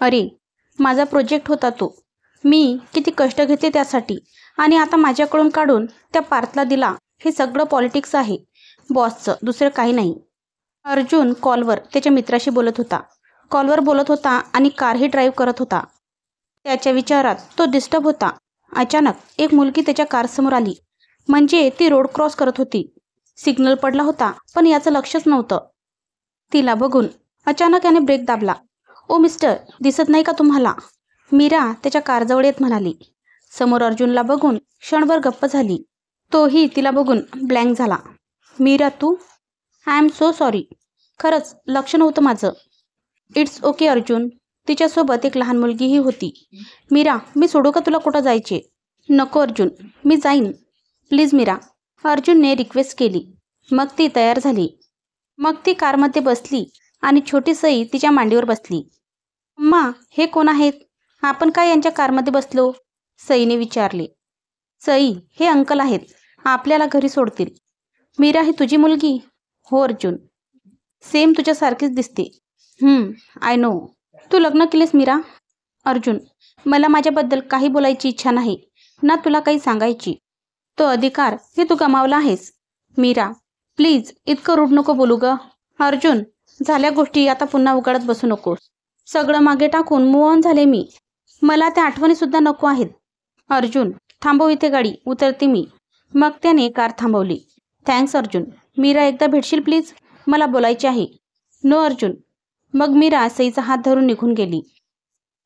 अरे, माझा प्रोजेक्ट होता तो. मी किती कष्ट घेतले त्यासाठी आणि आता माझ्याकडून काढून त्या पार्थला दिला. हे सगळं पॉलिटिक्स आहे बॉसचं, दुसरं काही नाही. अर्जुन कॉलवर त्याच्या मित्राशी बोलत होता. कॉलवर बोलत होता आणि कारही ड्राईव्ह करत होता. त्याच्या विचारात तो डिस्टर्ब होता. अचानक एक मुलगी त्याच्या कारसमोर आली. म्हणजे ती रोड क्रॉस करत होती. सिग्नल पडला होता पण याचं लक्षच नव्हतं. तिला बघून अचानक याने ब्रेक दाबला. ओ मिस्टर, दिसत नाही का तुम्हाला? मीरा त्याच्या कारजवळ येत म्हणाली. समोर अर्जुनला बघून क्षणभर गप्प झाली. तोही तिला बघून ब्लँक झाला. मीरा तू? I am so sorry. खरंच लक्ष नव्हतं माझं. It's okay Arjun. तिच्यासोबत एक लहान मुलगीही होती. मीरा, मी सोडू का तुला कुठं जायचे? नको अर्जुन, मी जाईन. प्लीज मीरा, अर्जुनने रिक्वेस्ट केली. मग ती तयार झाली. मग ती कारमध्ये बसली आणि छोटी सई तिच्या मांडीवर बसली. अम्मा, हे कोण आहेत? आपण काय यांच्या कारमध्ये बसलो? सईने विचारले. सई, हे अंकल आहेत, आपल्याला घरी सोडतील. मीरा, ही तुझी मुलगी? हो अर्जुन. सेम तुझ्यासारखीच दिसते. I know. तू लग्न केलेस मीरा? अर्जुन, मला माझ्याबद्दल काही बोलायची इच्छा नाही ना तुला काही सांगायची. तो अधिकार हे तू गमावला आहेस. मीरा, प्लीज इतकं रूढ नको बोलू ग. अर्जुन, झाल्या गोष्टी आता पुन्हा उगाळत बसू नकोस. सगळं मागे टाकून मूव ऑन झाले मी. मला त्या आठवणीसुद्धा नको आहेत. अर्जुन, थांबव इथे गाडी, उतरते मी. मग त्याने कार थांबवली. थँक्स अर्जुन. मीरा, एकदा भेटशील प्लीज, मला बोलायचे आहे. नो अर्जुन. मग मीरा सईचा हात धरून निघून गेली.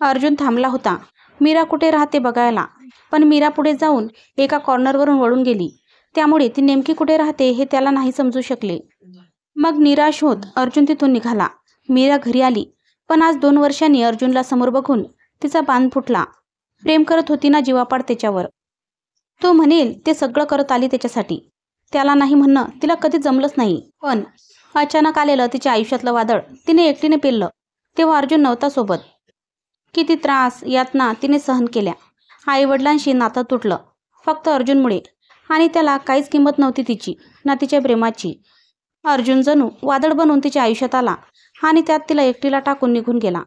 अर्जुन थांबला होता मीरा कुठे राहते बघायला. पण मीरा पुढे जाऊन एका कॉर्नरवरून वळून गेली. त्यामुळे ती नेमकी कुठे राहते हे त्याला नाही समजू शकले. मग निराश होत अर्जुन तिथून निघाला. मीरा घरी आली. पण आज 2 वर्षांनी अर्जुनला समोर बघून तिचा बांध फुटला. प्रेम करत होती ना जीवापाड त्याच्यावर. तो म्हणेल ते सगळं करत आली त्याच्यासाठी. त्याला नाही म्हणणं तिला कधी जमलंच नाही. पण अचानक आलेलं तिच्या आयुष्यातलं वादळ तिने एकटीने पेललं. तेव्हा अर्जुन नव्हता सोबत. किती त्रास यातना तिने सहन केल्या. आईवडिलांशी नातं तुटलं फक्त अर्जुनमुळे. आणि त्याला काहीच किंमत नव्हती तिची ना तिच्या प्रेमाची. अर्जुन जणू वादळ बनून तिच्या आयुष्यात आला आणि त्यात तिला एकटीला टाकून निघून गेला.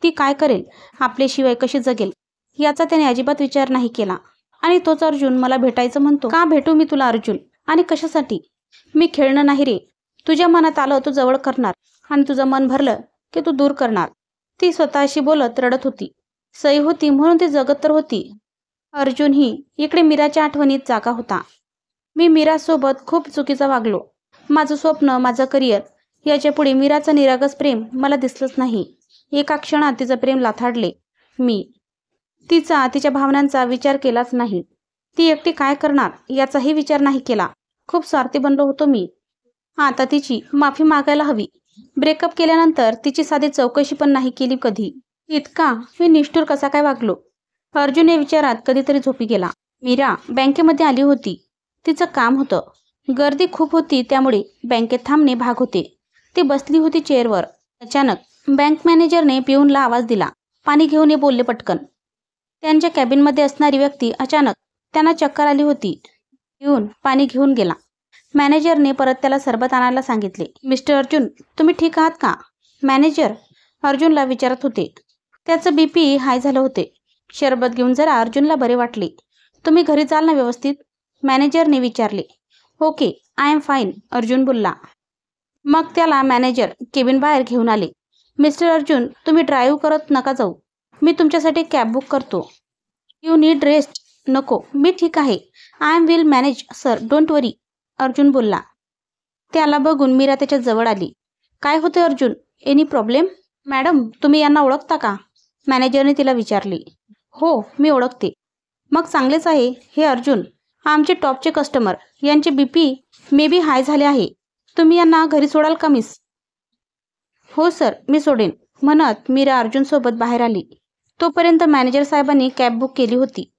ती काय करेल, आपल्याशिवाय कशी जगेल याचा त्याने अजिबात विचार नाही केला. आणि तोच अर्जुन मला भेटायचं म्हणतो. का भेटू मी तुला अर्जुन, आणि कशासाठी? मी खेळणं नाही रे. तुझ्या मनात आलं तू जवळ करणार आणि तुझं मन भरलं की तू दूर करणार. ती स्वतःशी बोलत रडत होती. सई होती म्हणून ती जगत तर होती. अर्जुनही इकडे मीराच्या आठवणीत जागा होता. मी मीरासोबत खूप चुकीचं वागलो. माझं स्वप्न, माझं करिअर याच्यापुढे मीराचं निरागस प्रेम मला दिसलंच नाही. एका क्षणात तिचं प्रेम लाथाडले मी. तिच्या भावनांचा विचार केलाच नाही. ती एकटी काय करणार याचाही विचार नाही केला. खूप स्वार्थी बनलो होतो मी. आता तिची माफी मागायला हवी. ब्रेकअप केल्यानंतर तिची साधी चौकशी पण नाही केली कधी. इतका मी निष्ठुर कसा काय वागलो? अर्जुन या विचारात कधीतरी झोपी गेला. मीरा बँकेमध्ये आली होती. तिचं काम होतं. गर्दी खूप होती त्यामुळे बँकेत थांबणे भाग होते. ती बसली होती चेअरवर. अचानक बँक मॅनेजरने पिऊनला आवाज दिला. पाणी घेऊन ये बोलले पटकन. त्यांच्या कॅबिनमध्ये असणारी व्यक्ती अचानक त्यांना चक्कर आली होती. पिऊन पाणी घेऊन गेला. मॅनेजरने परत त्याला सरबत आणायला सांगितले. मिस्टर अर्जुन, तुम्ही ठीक आहात का? मॅनेजर अर्जुनला विचारत होते. त्याचं BP हाय झालं होते. शरबत घेऊन जरा अर्जुनला बरे वाटले. तुम्ही घरी जाल ना व्यवस्थित? मॅनेजरने विचारले. Okay, I am fine, Arjun बोलला. मग त्याला मॅनेजर केबिन बाहेर घेऊन आले. मिस्टर अर्जुन, तुम्ही ड्राईव्ह करत नका जाऊ. मी तुमच्यासाठी कॅब बुक करतो. You need rest. नको, मी ठीक आहे. I am will manage sir, don't worry, Arjun बोलला. त्याला बघून मीरा त्याच्या जवळ आली. काय होते अर्जुन, एनी प्रॉब्लेम? मॅडम, तुम्ही यांना ओळखता का? मॅनेजरने तिला विचारले. हो, मी ओळखते. मग चांगलेच आहे. हे अर्जुन, आमचे टॉपचे कस्टमर, यांचे BP मे बी हाय झाले आहे. तुम्ही यांना घरी सोडाल का मिस? हो सर, मी सोडेन, म्हणत मीरा अर्जुनसोबत बाहेर आली. तोपर्यंत मॅनेजर साहेबांनी कॅब बुक केली होती.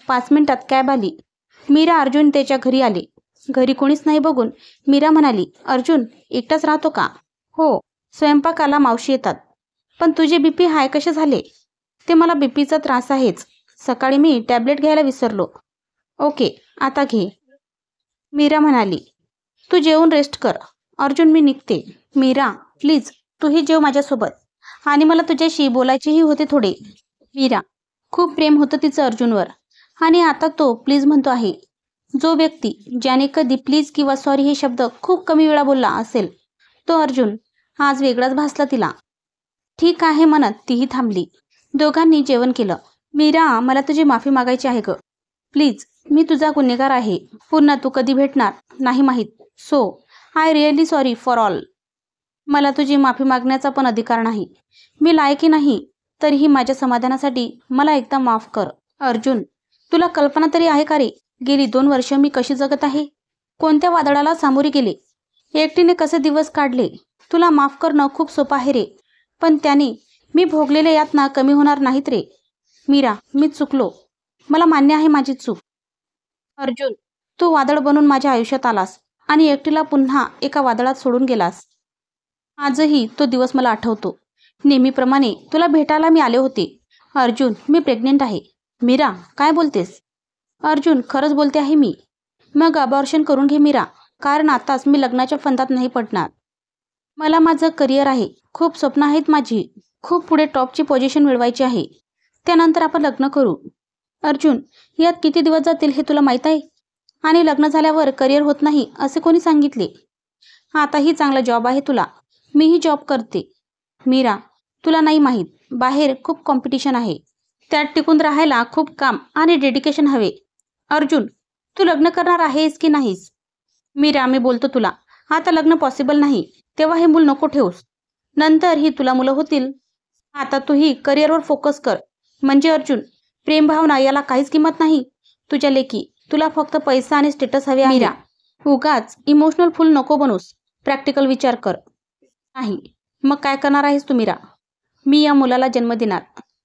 5 मिनिटात कॅब आली. मीरा अर्जुन त्याच्या घरी आले. घरी कोणीच नाही बघून मीरा म्हणाली, अर्जुन एकटाच राहतो का? हो, स्वयंपाकाला मावशी येतात. पण तुझे BP हाय कसे झाले? ते मला BPचा त्रास आहेच. सकाळी मी टॅबलेट घ्यायला विसरलो. ओके, आता घे, मीरा म्हणाली. तू जेवून रेस्ट कर. अर्जुन, मी निघते. मीरा प्लीज, तूही जेव माझ्यासोबत. आणि मला तुझ्याशी बोलायचेही होते थोडे. मीरा, खूप प्रेम होतं तिचं अर्जुनवर आणि आता तो प्लीज म्हणतो आहे. जो व्यक्ती ज्याने कधी प्लीज किंवा सॉरी हे शब्द खूप कमी वेळा बोलला असेल तो अर्जुन आज वेगळाच भासला तिला. ठीक आहे म्हणत तीही थांबली. दोघांनी जेवण केलं. मीरा, मला तुझी माफी मागायची आहे ग. प्लीज, मी तुझा गुन्हेगार आहे. पुन्हा तू कधी भेटणार नाही माहीत. So I really sorry for all. मला तुझी माफी मागण्याचा पण अधिकार नाही. मी लायकी नाही. तरीही माझ्या समाधानासाठी मला एकदा माफ कर. अर्जुन, तुला कल्पना तरी आहे का रे, गेली 2 वर्ष मी कशी जगत आहे? कोणत्या वादळाला सामोरे गेले, एकटीने कसे दिवस काढले. तुला माफ करणं खूप सोपं आहे रे, पण त्याने मी भोगलेल्या यातना कमी होणार नाहीत रे. मीरा, मी चुकलो. मला मान्य आहे माझी चूक. अर्जुन, तू वादळ बनून माझ्या आयुष्यात आलास आणि एकटीला पुन्हा एका वादळात सोडून गेलास. आजही तो दिवस मला आठवतो. नेहमीप्रमाणे तुला भेटायला मी आले होते. अर्जुन, मी प्रेग्नेंट आहे. मीरा, काय बोलतेस? अर्जुन, खरंच बोलते आहे मी. मग अबॉर्शन करून घे मीरा, कारण आताच मी लग्नाच्या फंदात नाही पडणार. मला माझं करिअर आहे, खूप स्वप्न आहेत माझी. खूप पुढे टॉपची पोझिशन मिळवायची आहे. त्यानंतर आपण लग्न करू. अर्जुन, यात किती दिवस जातील हे तुला माहीत आहे? आणि लग्न झाल्यावर करिअर होत नाही असे कोणी सांगितले? आताही चांगला जॉब आहे तुला. मीही जॉब करते. मीरा, तुला नाही माहीत, बाहेर खूप कॉम्पिटिशन आहे. त्यात टिकून राहायला खूप काम आणि डेडिकेशन हवे. अर्जुन, तू लग्न करणार आहेस की नाहीस? मीरा, मी बोलतो तुला, आता लग्न पॉसिबल नाही. तेव्हा हे मूल नको ठेवूस. नंतर ही तुला मुलं होतील. आता तूही करिअरवर फोकस कर. म्हणजे अर्जुन, प्रेमभावना याला काहीच किंमत नाही. तुझ्या लेकी, तुला फक्त पैसा आणि स्टेटस हवे आहे. मीरा, उगाच इमोशनल फुल नको बनूस. प्रॅक्टिकल विचार कर. नाही, मग काय करणार आहेस तू? मीरा, मी या मुलाला जन्म देणार.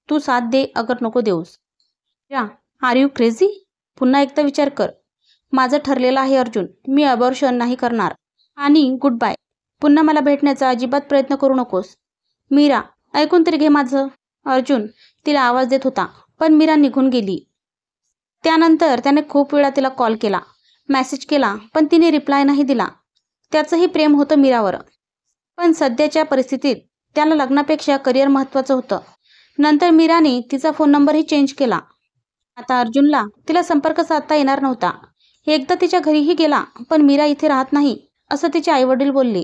तू साथ दे अगर नको देऊस. Meera, are you crazy? पुन्हा एकदा विचार कर. माझं ठरलेलं आहे अर्जुन, मी अबॉर्शन नाही करणार. आणि गुड बाय. पुन्हा मला भेटण्याचा अजिबात प्रयत्न करू नकोस. मीरा, ऐकून तरी घे माझं. अर्जुन तिला आवाज देत होता, पण मीरा निघून गेली. त्यानंतर त्याने खूप वेळा तिला कॉल केला, मेसेज केला, पण तिने रिप्लाय नाही दिला. त्याचंही प्रेम होतं मीरावर, पण सध्याच्या परिस्थितीत त्याला लग्नापेक्षा करिअर महत्त्वाचं होतं. नंतर मीराने तिचा फोन नंबरही चेंज केला. आता अर्जुनला तिला संपर्क साधता येणार नव्हता. एकदा तिच्या घरीही गेला, पण मीरा इथे राहत नाही असं तिचे आईवडील बोलले.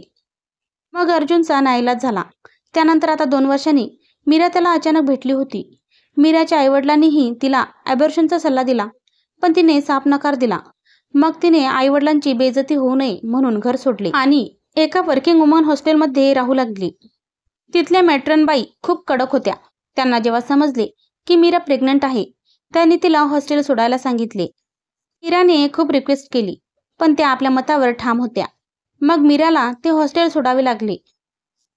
मग अर्जुनचा नाईलाज झाला. त्यानंतर आता 2 वर्षांनी मीरा त्याला अचानक भेटली होती. मीराच्या आईवडिलांनीही तिला अबॉर्शनचा सल्ला दिला, पण तिने साफ नकार दिला. मग तिने आईवडिलांची बेइज्जती होऊ नये म्हणून घर सोडले आणि एका वर्किंग वुमन हॉस्टेलमध्ये राहू लागली. तिथल्या मॅट्रनबाई खूप कडक होत्या. त्यांना जेव्हा समजले की मीरा प्रेग्नंट आहे, त्यांनी तिला हॉस्टेल सोडायला सांगितले. मीराने खूप रिक्वेस्ट केली, पण त्या आपल्या मतावर ठाम होत्या. मग मीराला ते हॉस्टेल सोडावे लागले.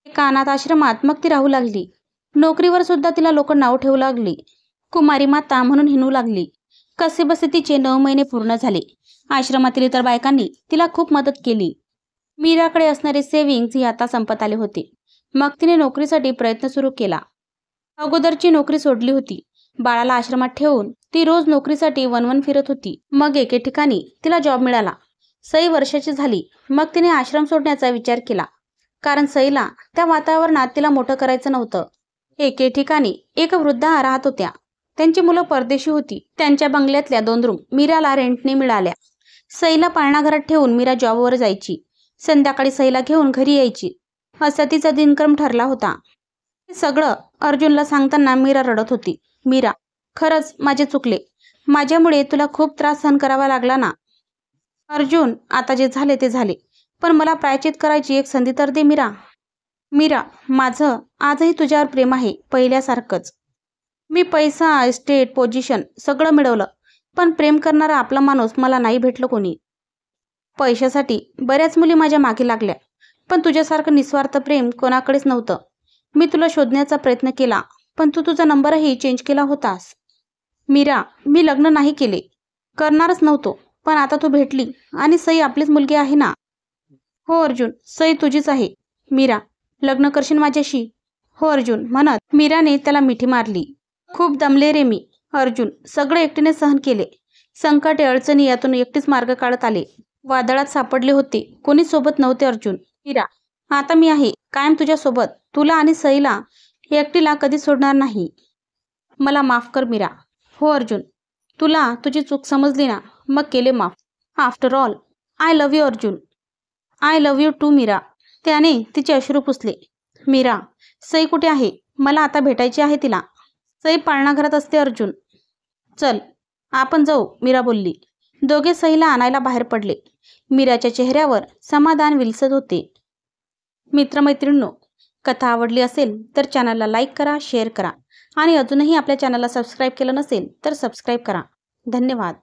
एका अनाथ आश्रमात मग ती राहू लागली. नोकरीवर सुद्धा तिला लोक नाव ठेवू लागली. कुमारी माता म्हणून हिणू लागली. कसेबसे तिचे 9 महिने पूर्ण झाले. आश्रमातील इतर बायकांनी तिला खूप मदत केली. मीराकडे असणारे सेव्हिंग्ज ही आता संपत आले होते. मग तिने नोकरीसाठी प्रयत्न सुरू केला. अगोदरची नोकरी सोडली होती. बाळाला आश्रमात ठेवून ती रोज नोकरीसाठी वनवन फिरत होती. मग एके ठिकाणी तिला जॉब मिळाला. सई वर्षाची झाली. मग तिने आश्रम सोडण्याचा विचार केला, कारण सईला त्या वातावरणात तिला मोठं करायचं नव्हतं. एके ठिकाणी एक वृद्धा राहत होत्या. त्यांची मुलं परदेशी होती. त्यांच्या बंगल्यातल्या 2 रूम मीराला रेंटने मिळाल्या. सईला पाळणाघरात ठेवून मीरा जॉबवर जायची. संध्याकाळी सईला घेऊन घरी यायची. असा तिचा दिनक्रम ठरला होता. हे सगळं अर्जुनला सांगताना मीरा रडत होती. मीरा, खरंच माझे चुकले. माझ्यामुळे तुला खूप त्रास सहन करावा लागला ना. अर्जुन, आता जे झाले ते झाले, पण मला प्रायश्चित करायची एक संधी तर दे मीरा. मीरा, माझं आजही तुझ्यावर प्रेम आहे, पहिल्यासारखंच. मी पैसा, इस्टेट, पोझिशन सगळं मिळवलं, पण प्रेम करणारा आपला माणूस मला नाही भेटलं कोणी. पैशासाठी बऱ्याच मुली माझ्या मागे लागल्या, पण तुझ्यासारखं निस्वार्थ प्रेम कोणाकडेच नव्हतं. मी तुला शोधण्याचा प्रयत्न केला, पण तू तुझा नंबरही चेंज केला होतास. मीरा, मी लग्न नाही केले, करणारच नव्हतो, पण आता तू भेटली आणि सई आपलीच मुलगी आहे ना. हो अर्जुन, सई तुझीच आहे. मीरा, लग्न करशील माझ्याशी? हो अर्जुन म्हणत मीराने त्याला मिठी मारली. खूप दमले रे मी. अर्जुन, सगळे एकटीने सहन केले. संकटे, अडचणी यातून एकटीच मार्ग काढत आले. वादळात सापडले होते, कोणी सोबत नव्हते अर्जुन. मीरा, आता मी आहे कायम तुझ्यासोबत. तुला आणि सईला एकटीला कधी सोडणार नाही. मला माफ कर मीरा. हो अर्जुन, तुला तुझी चूक समजली ना, मग केले माफ. After all I love you Arjun. I love you too Meera. त्याने तिचे अश्रू पुसले. मीरा, सई कुठे आहे? मला आता भेटायची आहे तिला. सई पाळणाघरात असते अर्जुन. चल आपण जाऊ, मीरा बोलली. दोघे सईला आणायला बाहेर पडले. मीराच्या चेहऱ्यावर समाधान विलसत होते. मित्रमैत्रिणींनो, कथा आवडली असेल तर चॅनलला लाईक करा, शेअर करा आणि अजूनही आपल्या चॅनलला सबस्क्राईब केलं नसेल तर सबस्क्राईब करा. धन्यवाद.